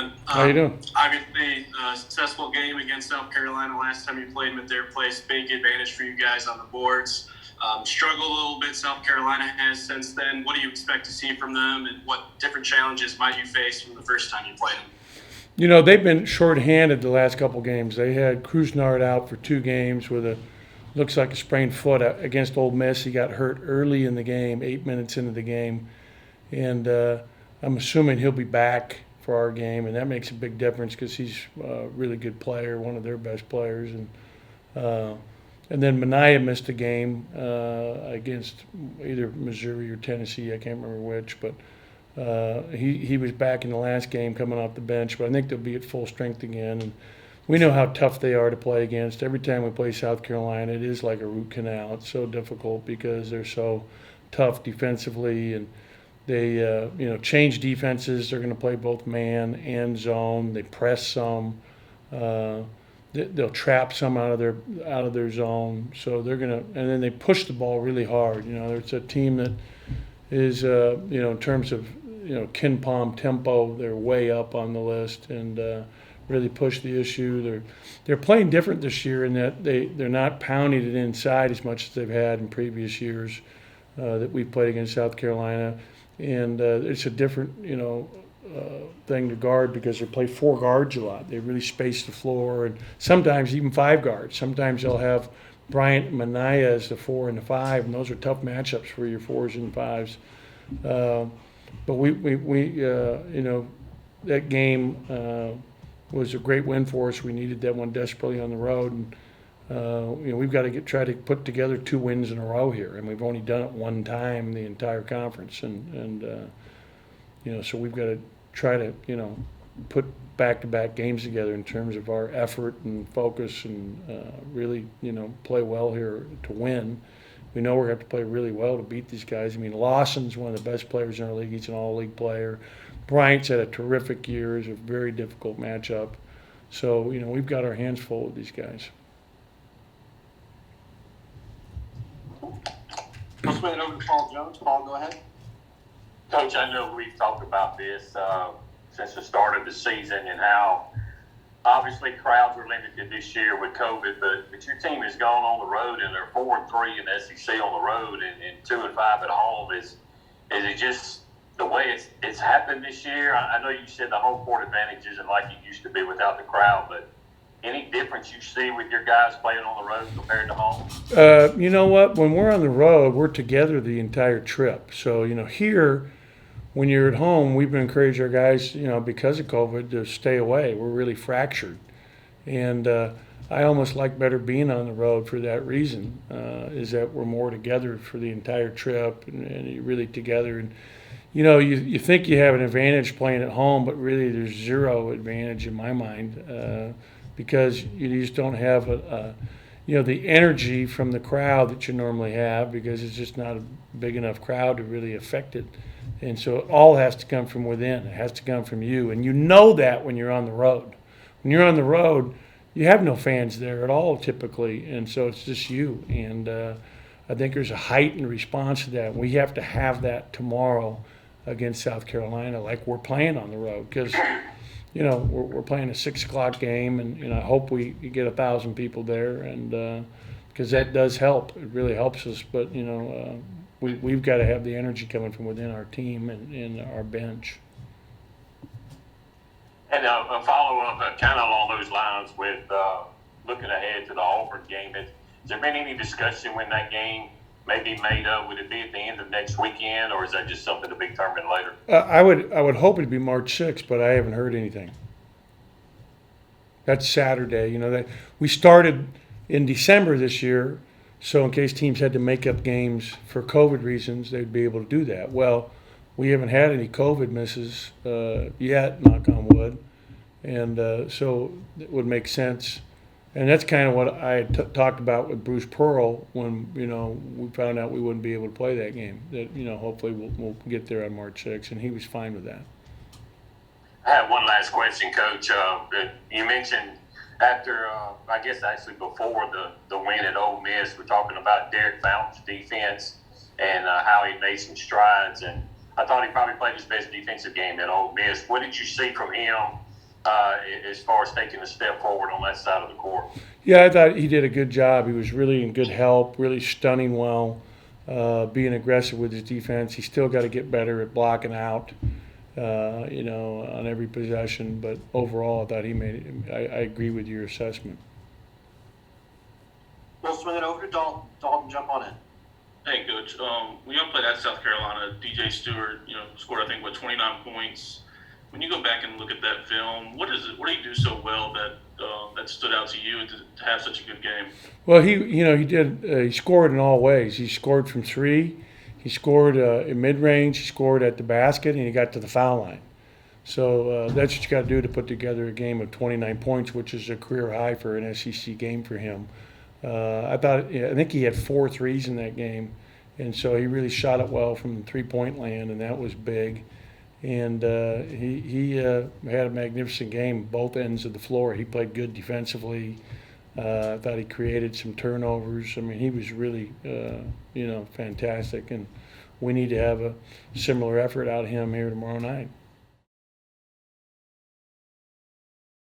man? How you doing? Obviously, successful game against South Carolina last time you played them at their place. Big advantage for you guys on the boards. Struggled a little bit, South Carolina has since then. What do you expect to see from them, and what different challenges might you face from the first time you played them? They've been shorthanded the last couple games. They had Krusnard out for 2 games with a looks like a sprained foot against Ole Miss. He got hurt early in the game, 8 minutes into the game, and I'm assuming he'll be back for our game, and that makes a big difference because he's a really good player, one of their best players, uh, and then Mania missed a game against either Missouri or Tennessee. I can't remember which, but he was back in the last game coming off the bench. But I think they'll be at full strength again. And we know how tough they are to play against. Every time we play South Carolina, it is like a root canal. It's so difficult because they're so tough defensively, and they change defenses. They're going to play both man and zone. They press some. Uh, they'll trap some out of their zone. So they're gonna, and then they push the ball really hard. It's a team that is in terms of Ken Palm tempo, they're way up on the list, and really push the issue. They're playing different this year in that they're not pounding it inside as much as they've had in previous years that we've played against South Carolina, and it's a different thing to guard because they play 4 guards a lot. They really space the floor, and sometimes even 5 guards. Sometimes they'll have Bryant Mania as the 4 and the 5, and those are tough matchups for your 4s and 5s. But that game was a great win for us. We needed that one desperately on the road, and we've got to try to put together 2 wins in a row here, and we've only done it one time the entire conference, and so we've got to try to put back-to-back games together in terms of our effort and focus, and really play well here to win. We know we're going to have to play really well to beat these guys. I mean, Lawson's one of the best players in our league. He's an all-league player. Bryant's had a terrific year. It's a very difficult matchup. So, we've got our hands full with these guys. I'll swing it over to Paul Jones. Paul, go ahead. Coach, I know we've talked about this since the start of the season and how obviously crowds are limited this year with COVID, but your team has gone on the road and they're 4-3 in the SEC on the road and 2-5 at home. Is it just the way it's happened this year? I know you said the home court advantage isn't like it used to be without the crowd, but any difference you see with your guys playing on the road compared to home? You know what? When we're on the road, we're together the entire trip. So, here, when you're at home, we've been encouraging our guys, because of COVID, to stay away. We're really fractured. And I almost like better being on the road for that reason, is that we're more together for the entire trip, and you're really together. And, you think you have an advantage playing at home, but really there's zero advantage in my mind, because you just don't have the energy from the crowd that you normally have, because it's just not a big enough crowd to really affect it. And so it all has to come from within. It has to come from you. And you know that when you're on the road. When you're on the road, you have no fans there at all typically. And so it's just you. And I think there's a heightened response to that. We have to have that tomorrow against South Carolina, like we're playing on the road. Because, we're playing a 6 o'clock game, and I hope we get 1,000 people there. And because that does help. It really helps us. But, we've got to have the energy coming from within our team and our bench. And a follow-up kind of along those lines with looking ahead to the Auburn game. Has there been any discussion when that game may be made up? Would it be at the end of next weekend, or is that just something to be determined later? I would hope it'd be March 6th, but I haven't heard anything. That's Saturday. We started in December this year, so in case teams had to make up games for COVID reasons, they'd be able to do that. Well, we haven't had any COVID misses yet, knock on wood, and so it would make sense. And that's kind of what I talked about with Bruce Pearl when we found out we wouldn't be able to play that game. That hopefully we'll get there on March 6th, and he was fine with that. I have one last question, Coach. You mentioned after, I guess actually before the win at Ole Miss, we're talking about Derek Fountain's defense and how he made some strides. And I thought he probably played his best defensive game at Ole Miss. What did you see from him as far as taking a step forward on that side of the court. Yeah, I thought he did a good job. He was really in good help, really stunning well, being aggressive with his defense. He's still got to get better at blocking out, on every possession. But overall, I thought he made it. I agree with your assessment. We'll swing it over to Dalton. Dalton, jump on in. Hey, Coach. When y'all played at South Carolina, DJ Stewart, scored, I think, 29 points. When you go back and look at that film, what do you do so well that stood out to you to have such a good game? Well, he scored in all ways. He scored from three, he scored in mid-range, he scored at the basket, and he got to the foul line. So that's what you got to do to put together a game of 29 points, which is a career high for an SEC game for him. I think he had 4 threes in that game, and so he really shot it well from the three-point land, and that was big. And he had a magnificent game, both ends of the floor. He played good defensively. I thought he created some turnovers. I mean, he was really, fantastic. And we need to have a similar effort out of him here tomorrow night.